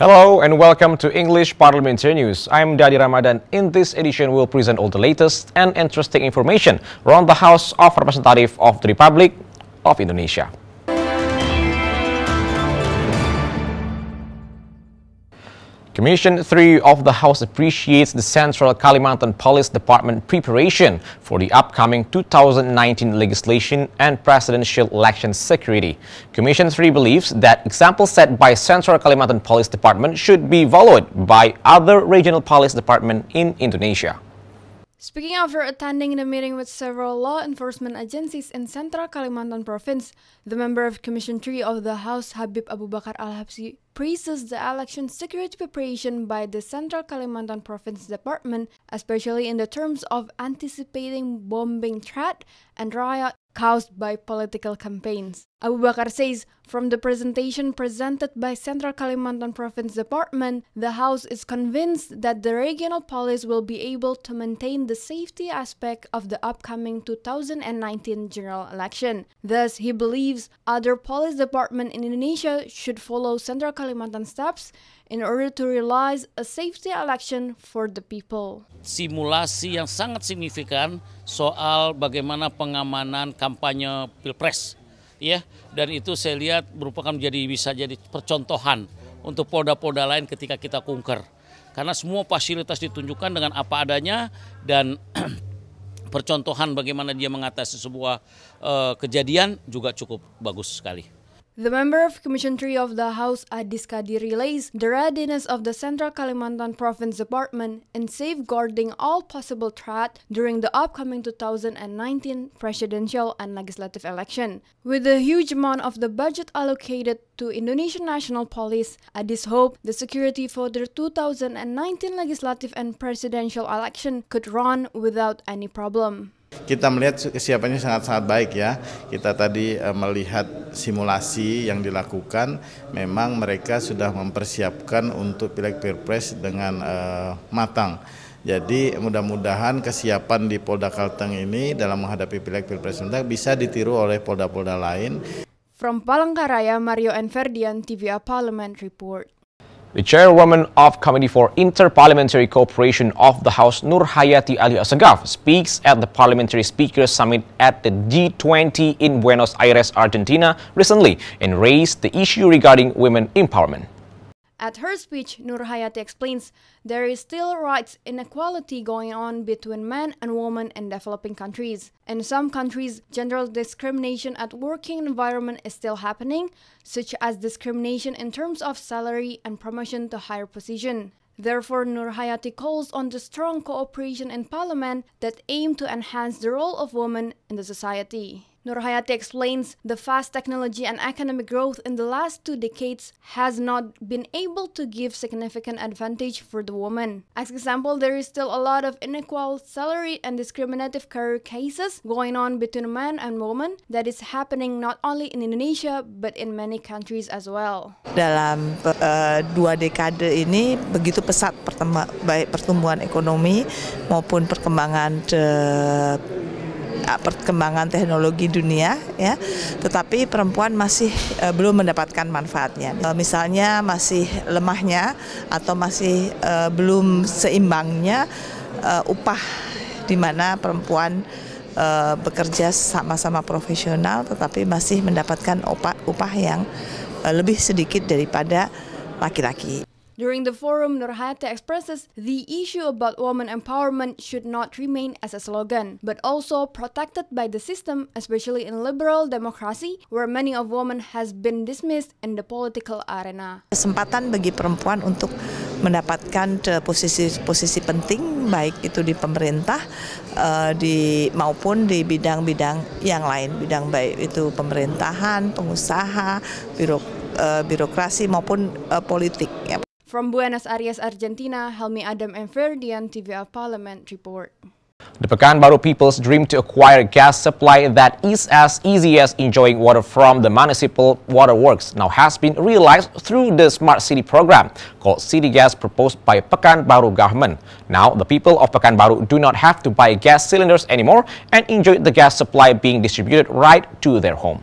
Hello and welcome to English Parliamentary News. I'm Dadi Ramadan. In this edition, we'll present all the latest and interesting information around the House of Representatives of the Republic of Indonesia. Commission 3 of the House appreciates the Central Kalimantan Police Department preparation for the upcoming 2019 legislation and presidential election security. Commission 3 believes that examples set by Central Kalimantan Police Department should be followed by other regional police departments in Indonesia. Speaking after attending the meeting with several law enforcement agencies in Central Kalimantan Province, the member of Commission 3 of the House, Habib Abu Bakar Al-Habsyi, praises the election security preparation by the Central Kalimantan Province Department, especially in the terms of anticipating bombing threat and riot caused by political campaigns. Abu Bakar says, from the presentation presented by Central Kalimantan Province Department, the House is convinced that the regional police will be able to maintain the safety aspect of the upcoming 2019 general election. Thus, he believes other police departments in Indonesia should follow Central Kalimantan steps in order to realize a safety election for the people. Simulasi yang sangat signifikan soal bagaimana pengamanan kampanye Pilpres, ya, dan itu saya lihat merupakan bisa jadi percontohan untuk polda-polda lain ketika kita kunker, karena semua fasilitas ditunjukkan dengan apa adanya dan percontohan bagaimana dia mengatasi sebuah kejadian juga cukup bagus sekali. The member of Commission 3 of the House, Adis Kadi, relays the readiness of the Central Kalimantan Province Department in safeguarding all possible threat during the upcoming 2019 presidential and legislative election. With a huge amount of the budget allocated to Indonesian National Police, Adis hoped the security for the 2019 legislative and presidential election could run without any problem. Kita melihat kesiapannya sangat-sangat baik ya. Kita tadi melihat simulasi yang dilakukan, memang mereka sudah mempersiapkan untuk Pileg Pilpres dengan matang. Jadi mudah-mudahan kesiapan di Polda Kalteng ini dalam menghadapi Pileg Pilpres bisa ditiru oleh polda-polda lain. From Palangkaraya, Mario Enverdian, TVA Parliament Report. The chairwoman of Committee for Inter-Parliamentary Cooperation of the House, Nur Hayati Ali Assegaf, speaks at the Parliamentary Speakers Summit at the G20 in Buenos Aires, Argentina recently and raised the issue regarding women empowerment. At her speech, Nur Hayati explains there is still rights inequality going on between men and women in developing countries. In some countries, gender discrimination at working environment is still happening, such as discrimination in terms of salary and promotion to higher position. Therefore, Nur Hayati calls on the strong cooperation in Parliament that aim to enhance the role of women in the society. Nur Hayati explains the fast technology and economic growth in the last 2 decades has not been able to give significant advantage for the woman. As example, there is still a lot of unequal salary and discriminative career cases going on between men and women that is happening not only in Indonesia but in many countries as well. Dalam 2 dekade ini begitu pesat baik pertumbuhan ekonomi maupun perkembangan teknologi dunia, ya, tetapi perempuan masih belum mendapatkan manfaatnya. Misalnya masih lemahnya atau masih belum seimbangnya upah, di mana perempuan bekerja sama-sama profesional tetapi masih mendapatkan upah yang lebih sedikit daripada laki-laki. During the forum, Nur Hayati expresses the issue about women empowerment should not remain as a slogan, but also protected by the system, especially in liberal democracy, where many of women has been dismissed in the political arena. Kesempatan bagi perempuan untuk mendapatkan posisi penting, baik itu di pemerintah maupun di bidang-bidang yang lain, bidang baik itu pemerintahan, pengusaha, birokrasi maupun politik. Ya. From Buenos Aires, Argentina, Helmi Adam Enverdian, TVA Parliament Report. The Pekanbaru people's dream to acquire gas supply that is as easy as enjoying water from the municipal waterworks now has been realized through the Smart City program called City Gas proposed by Pekanbaru government. Now, the people of Pekanbaru do not have to buy gas cylinders anymore and enjoy the gas supply being distributed right to their home.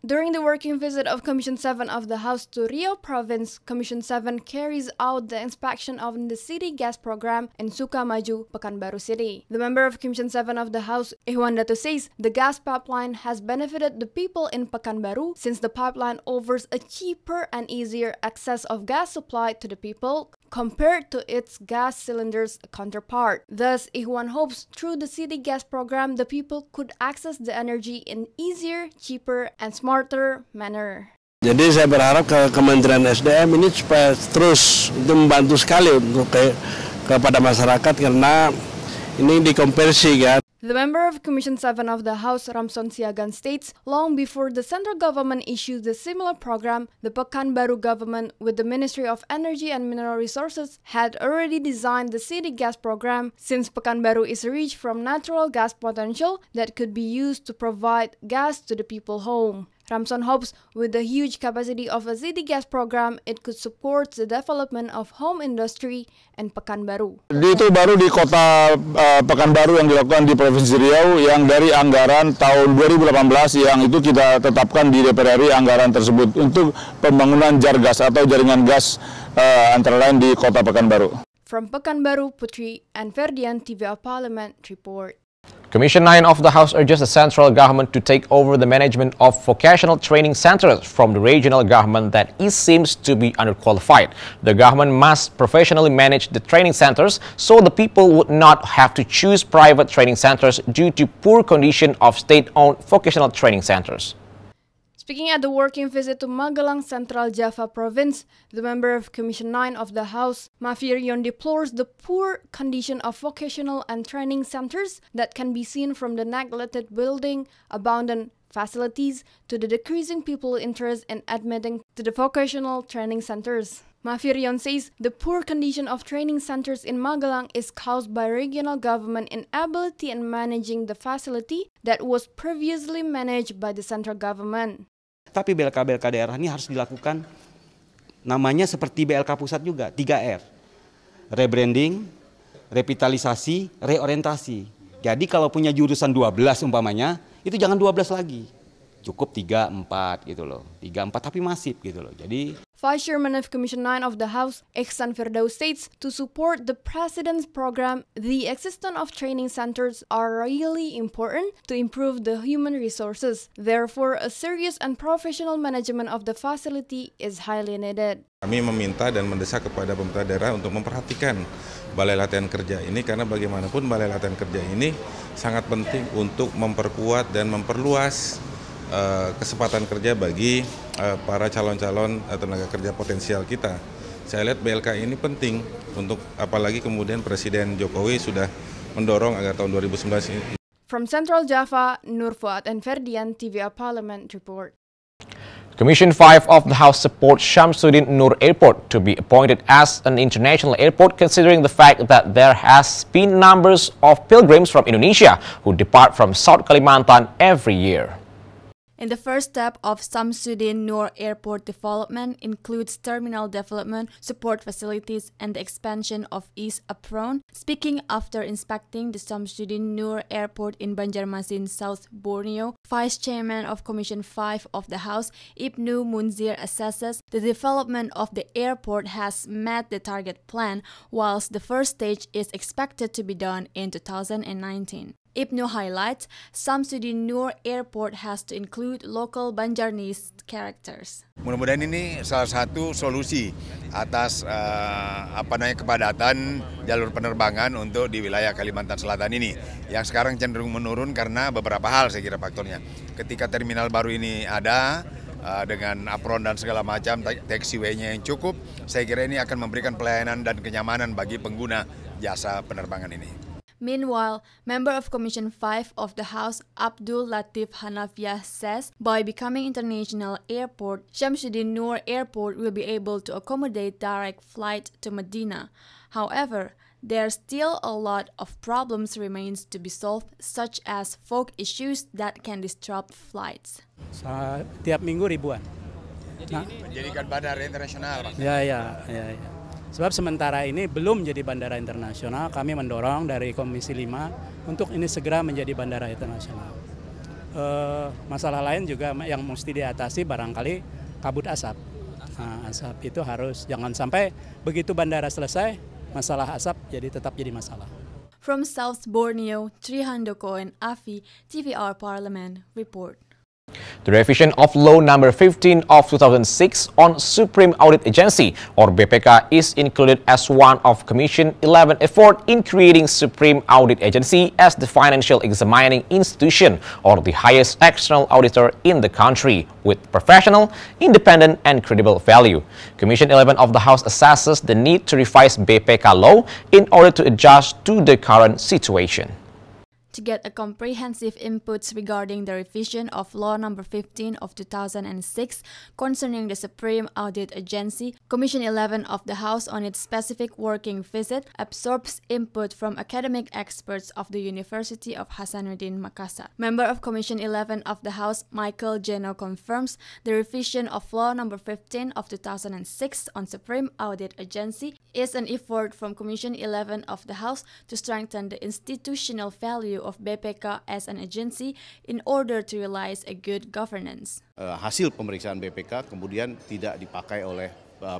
During the working visit of Commission 7 of the House to Riau Province, Commission 7 carries out the inspection of the city gas program in Sukamaju, Pekanbaru City. The member of Commission 7 of the House, Ihwan Datu, says the gas pipeline has benefited the people in Pekanbaru since the pipeline offers a cheaper and easier access of gas supply to the people compared to its gas cylinders counterpart. Thus, Ihwan hopes through the city gas program, the people could access the energy in easier, cheaper, and smarter manner. Jadi saya berharap ke Kementerian SDM ini supaya terus itu membantu sekali untuk kepada masyarakat karena ini dikonversi kan. The member of Commission 7 of the House, Ramson Siagan, states, long before the central government issued a similar program, the Pekanbaru government, with the Ministry of Energy and Mineral Resources, had already designed the city gas program, since Pekanbaru is rich from natural gas potential that could be used to provide gas to the people home. Ramson hopes with the huge capacity of a city gas program, it could support the development of home industry in Pekanbaru. Itu baru di kota Pekanbaru yang dilakukan di Provinsi Riau yang dari anggaran tahun 2018 yang itu kita tetapkan di DPR RI anggaran tersebut untuk pembangunan jar gas atau jaringan gas antara lain di kota Pekanbaru. From Pekanbaru, Putri and Ferdian, TVA Parliament report. Commission 9 of the House urges the central government to take over the management of vocational training centers from the regional government that it seems to be underqualified. The government must professionally manage the training centers so the people would not have to choose private training centers due to poor condition of state-owned vocational training centers. Speaking at the working visit to Magelang, Central Java Province, the member of Commission 9 of the House, Mafirion, deplores the poor condition of vocational and training centers that can be seen from the neglected building, abandoned facilities, to the decreasing people interest in admitting to the vocational training centers. Mafirion says the poor condition of training centers in Magelang is caused by regional government inability in managing the facility that was previously managed by the central government. Tapi BLK-BLK daerah ini harus dilakukan namanya seperti BLK pusat juga, 3R. Rebranding, revitalisasi, reorientasi. Jadi kalau punya jurusan 12 umpamanya, itu jangan 12 lagi. Cukup 3, 4 gitu loh. 3, 4 tapi masif gitu loh. Jadi Vice Chairman of Commission 9 of the House, Ihsan Firdaus, states to support the President's program, the existence of training centers are really important to improve the human resources. Therefore, a serious and professional management of the facility is highly needed. Kami meminta dan mendesak kepada pemerintah daerah untuk memperhatikan balai latihan kerja ini karena bagaimanapun balai latihan kerja ini sangat penting untuk memperkuat dan memperluas kesempatan kerja bagi para calon-calon tenaga kerja potensial kita. Saya lihat BLK ini penting untuk apalagi kemudian Presiden Jokowi sudah mendorong agar tahun 2019 ini. From Central Java, Nur Fuad and Ferdian, TVA Parliament report. Commission 5 of the House supports Syamsuddin Nur Airport to be appointed as an international airport, considering the fact that there has been numbers of pilgrims from Indonesia who depart from South Kalimantan every year. In the first step of Syamsuddin Nur Airport development includes terminal development, support facilities, and the expansion of East Apron. Speaking after inspecting the Syamsuddin Nur Airport in Banjarmasin, South Borneo, Vice Chairman of Commission 5 of the House, Ibnu Munzir, assesses the development of the airport has met the target plan, whilst the first stage is expected to be done in 2019. Ibnu highlights Syamsuddin Nur Airport has to include local Banjarnese characters. Mudah-mudahan ini salah satu solusi atas kepadatan jalur penerbangan untuk di wilayah Kalimantan Selatan ini yang sekarang cenderung menurun karena beberapa hal saya kira faktornya. Ketika terminal baru ini ada dengan apron dan segala macam taxiway-nya yang cukup, saya kira ini akan memberikan pelayanan dan kenyamanan bagi pengguna jasa penerbangan ini. Meanwhile, member of Commission 5 of the House, Abdul Latif Hanafiah, says by becoming international airport, Syamsuddin Nur Airport will be able to accommodate direct flight to Medina. However, there still a lot of problems remains to be solved, such as fog issues that can disrupt flights. Tiap minggu ribuan. Menjadikan bandara internasional, Pak. Ya. Sebab sementara ini belum jadi bandara internasional, kami mendorong dari Komisi 5 untuk ini segera menjadi bandara internasional. Masalah lain juga yang mesti diatasi barangkali kabut asap. Nah, asap itu harus jangan sampai begitu bandara selesai masalah asap tetap jadi masalah. From South Borneo, Trihandoko and Afi, TVR Parliament report. The revision of Law Number 15 of 2006 on Supreme Audit Agency or BPK is included as one of Commission 11 effort in creating Supreme Audit Agency as the financial examining institution or the highest external auditor in the country with professional, independent and credible value. Commission 11 of the House assesses the need to revise BPK law in order to adjust to the current situation. To get a comprehensive inputs regarding the revision of Law Number 15 of 2006 concerning the Supreme Audit Agency, Commission 11 of the House on its specific working visit absorbs input from academic experts of the University of Hasanuddin Makassar. Member of Commission 11 of the House, Michael Geno, confirms the revision of Law Number 15 of 2006 on Supreme Audit Agency is an effort from Commission 11 of the House to strengthen the institutional value of BPK as an agency in order to realize a good governance. Hasil pemeriksaan BPK kemudian tidak dipakai oleh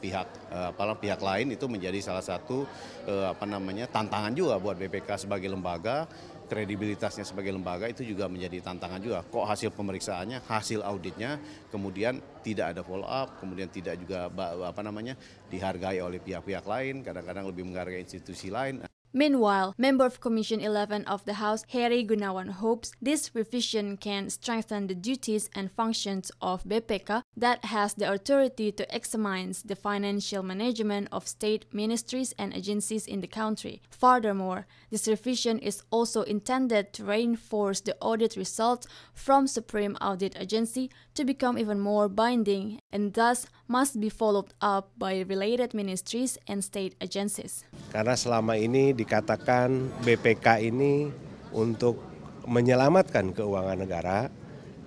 pihak lain, itu menjadi salah satu tantangan juga buat BPK sebagai lembaga. Kredibilitasnya sebagai lembaga itu juga menjadi tantangan juga. Kok hasil pemeriksaannya, hasil auditnya kemudian tidak ada follow up, kemudian tidak juga dihargai oleh pihak-pihak lain, kadang-kadang lebih menghargai institusi lain. Meanwhile, member of Commission 11 of the House, Heri Gunawan, hopes this revision can strengthen the duties and functions of BPK that has the authority to examine the financial management of state ministries and agencies in the country. Furthermore, this revision is also intended to reinforce the audit results from Supreme Audit Agency to become even more binding and thus must be followed up by related ministries and state agencies. Karena selama ini dikatakan BPK ini untuk menyelamatkan keuangan negara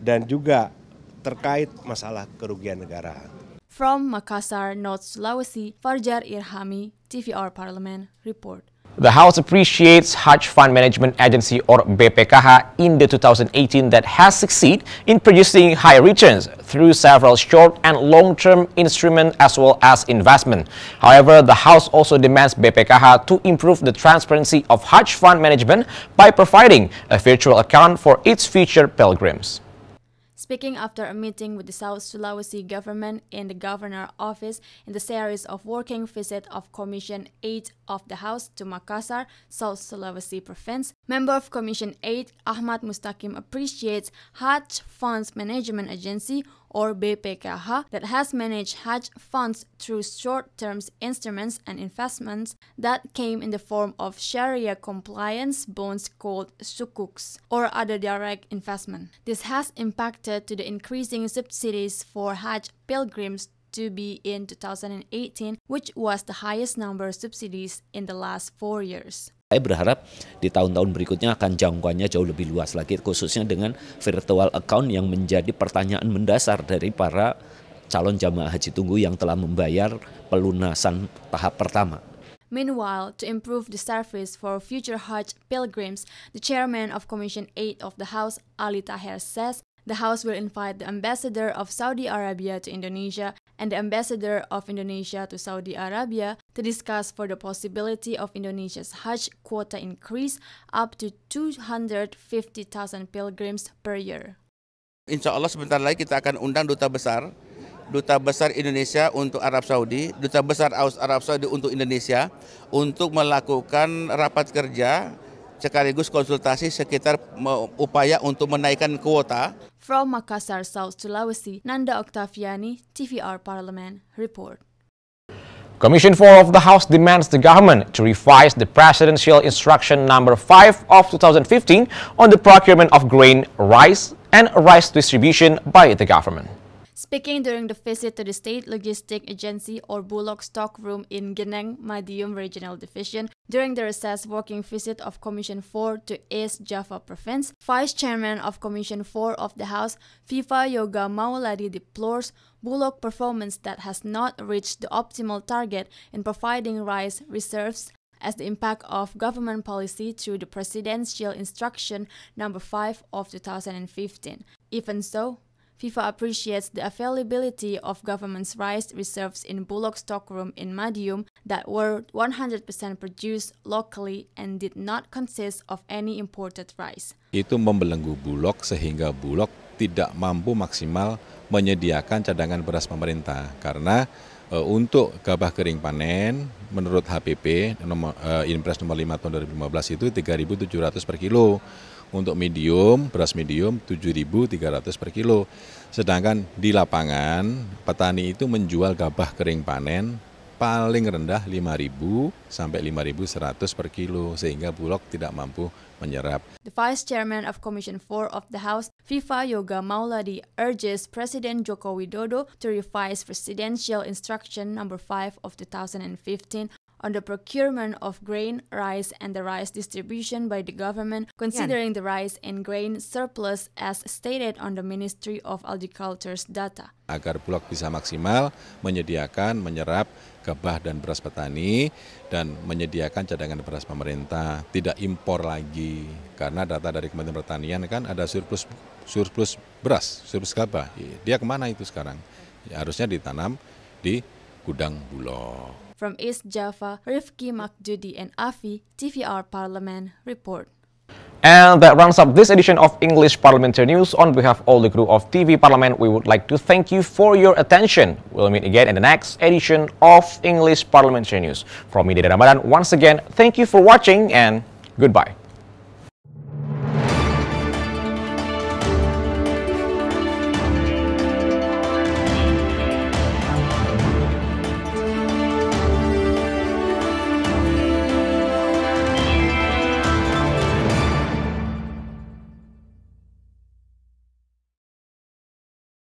dan juga terkait masalah kerugian negara. From Makassar, North Sulawesi, Farjar Irhami, TVR Parliament report. The House appreciates Hedge Fund Management Agency or BPKH in the 2018 that has succeeded in producing high returns through several short and long-term instruments as well as investment. However, the House also demands BPKH to improve the transparency of hedge fund management by providing a virtual account for its future pilgrims. Speaking after a meeting with the South Sulawesi government in the Governor Office in the series of working visit of Commission 8 of the House to Makassar, South Sulawesi Province, member of Commission 8 Ahmad Mustaqim appreciates Hedge Funds Management Agency or BPKH that has managed hedge funds through short-term instruments and investments that came in the form of Sharia compliance bonds called sukuks or other direct investment. This has impacted to the increasing subsidies for Hajj pilgrims to be in 2018, which was the highest number of subsidies in the last 4 years. Saya berharap di tahun-tahun berikutnya akan jangkauannya jauh lebih luas lagi, khususnya dengan virtual account yang menjadi pertanyaan mendasar dari para calon jamaah haji tunggu yang telah membayar pelunasan tahap pertama. Meanwhile, to improve the service for future Hajj pilgrims, the chairman of Commission 8 of the House, Ali Taher, says the House will invite the ambassador of Saudi Arabia to Indonesia and the ambassador of Indonesia to Saudi Arabia to discuss for the possibility of Indonesia's Hajj quota increase up to 250,000 pilgrims per year. Insya Allah sebentar lagi kita akan undang Duta Besar Indonesia untuk Arab Saudi, Duta Besar Arab Saudi untuk Indonesia untuk melakukan rapat kerja sekaligus konsultasi sekitar upaya untuk menaikkan kuota. From Makassar, South Sulawesi, Nanda Octaviani, TVR Parliament report. Commission 4 of the House demands the government to revise the Presidential Instruction Number 5 of 2015 on the procurement of grain, rice, and rice distribution by the government. Speaking during the visit to the State Logistic Agency or Bulog stockroom in Geneng, Madiun Regional Division, during the recess working visit of Commission 4 to East Java Province, Vice Chairman of Commission 4 of the House, Viva Yoga Mauladi, deplores Bulog performance that has not reached the optimal target in providing rice reserves as the impact of government policy through the Presidential Instruction Number 5 of 2015. Even so, FIFA appreciates the availability of government's rice reserves in Bulog stockroom in Madiun that were 100% produced locally and did not consist of any imported rice. Itu membelenggu Bulog sehingga Bulog tidak mampu maksimal menyediakan cadangan beras pemerintah karena untuk gabah kering panen menurut HPP Inpres nomor 5 tahun 2015 itu 3.700 per kilo. Untuk medium, beras medium 7.300 per kilo. Sedangkan di lapangan petani itu menjual gabah kering panen paling rendah 5.000 sampai 5.100 per kilo sehingga Bulog tidak mampu menyerap. The Vice Chairman of Commission 4 of the House, FIFA Yoga Mauladi, urges President Joko Widodo to revise Presidential Instruction Number 5 of 2015 on the procurement of grain, rice, and the rice distribution by the government, considering the rice and grain surplus as stated on the Ministry of Agriculture's data. Agar Bulog bisa maksimal menyediakan, menyerap gabah dan beras petani dan menyediakan cadangan beras pemerintah, tidak impor lagi. Karena data dari Kementerian Pertanian kan ada surplus beras, surplus gabah. Dia kemana itu sekarang? Ya, harusnya ditanam di gudang Bulog. From East Java, Rifki Makjudi and Afi, TVR Parliament report. And that rounds up this edition of English Parliamentary News. On behalf of all the crew of TV Parliament, we would like to thank you for your attention. We'll meet again in the next edition of English Parliamentary News. From me, Dede Ramadan, once again, thank you for watching and goodbye.